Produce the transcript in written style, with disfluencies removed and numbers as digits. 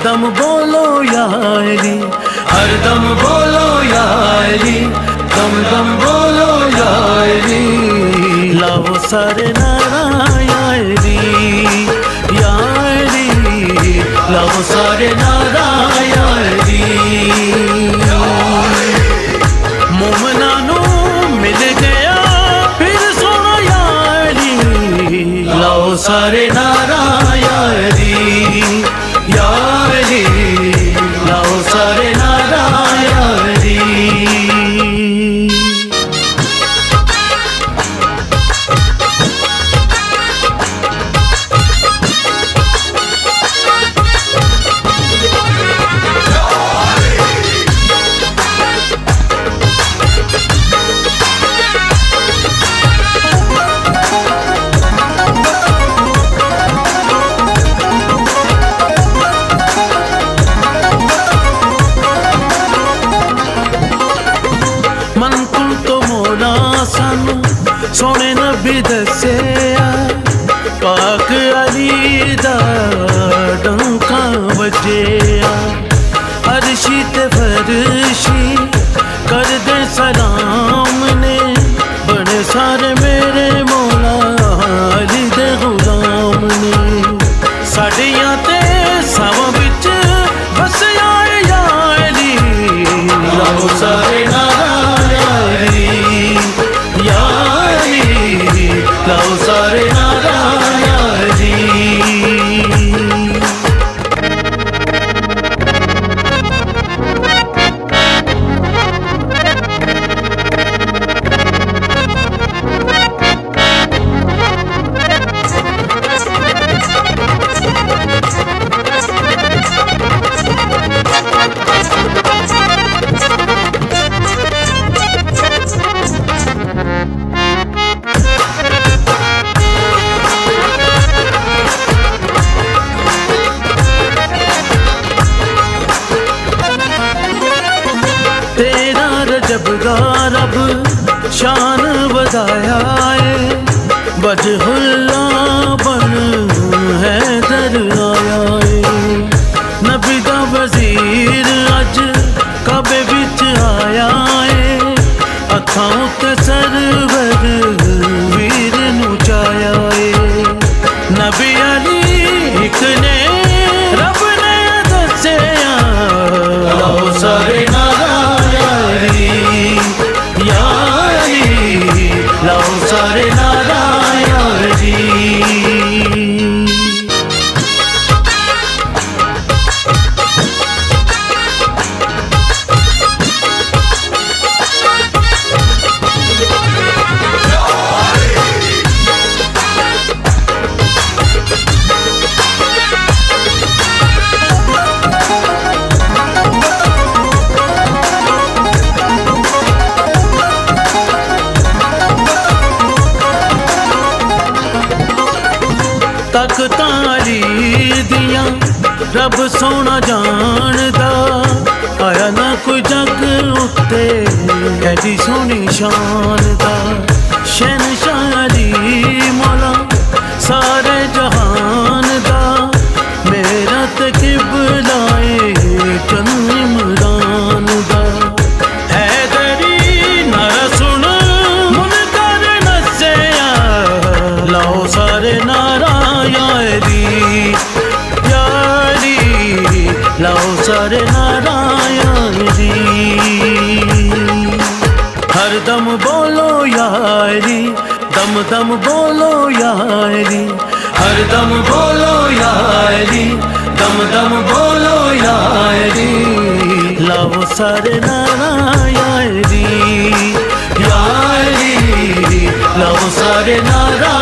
दम बोलो या अली, हर दम बोलो या अली, दम दम बोलो या अली, लाओ सारे नारा या अली, या अली, लाओ सारे नारा या अली। मोमना नू मिल गया फिर सोना या अली, लाओ सारे नारा या अली, या अली, लाओ सारे नारा या अली। सोने नबी दस्या पाक अली दा डंका बजिया, अरशी ते फरशी कर दे सलाम ने, बड़े सारे मेरे मौला अली दे गुलाम ने, साड़ियां ते सावां बिच बसया या अली, लाओ सारे नारा या अली, या लाओ सारे नारा या अली। तेरा रजब गा रब शान बधाया है, वजहुल्ला बन हैदर आया है, नबी दा वजीर अज काबे विच आया है, अखां उत्ते सरवर वीर नू चाया है, नबी अली एक ने रब ने दस्या, लाओ सारे नारा या अली, लाओ सारे नारा या अली। तख्तां अली दियां रब सोना जानदा, आया ना कोई जग उत्ते ऐडी सोनी शान दा, शहनशाह अली मौला सारे जहान दा, मेरा ते किबलाए चंद इमरान दा, हैदरी नारा सुन मुनकर नस्या, लाओ सारे नारा या अली, या अली, लाओ सारे नारा या अली, हर दम बोलो या अली, दम दम बोलो या अली, हर दम बोलो या अली, दम दम बोलो या अली, लाओ सारे नारा या अली, या अली, लाओ सारे नारा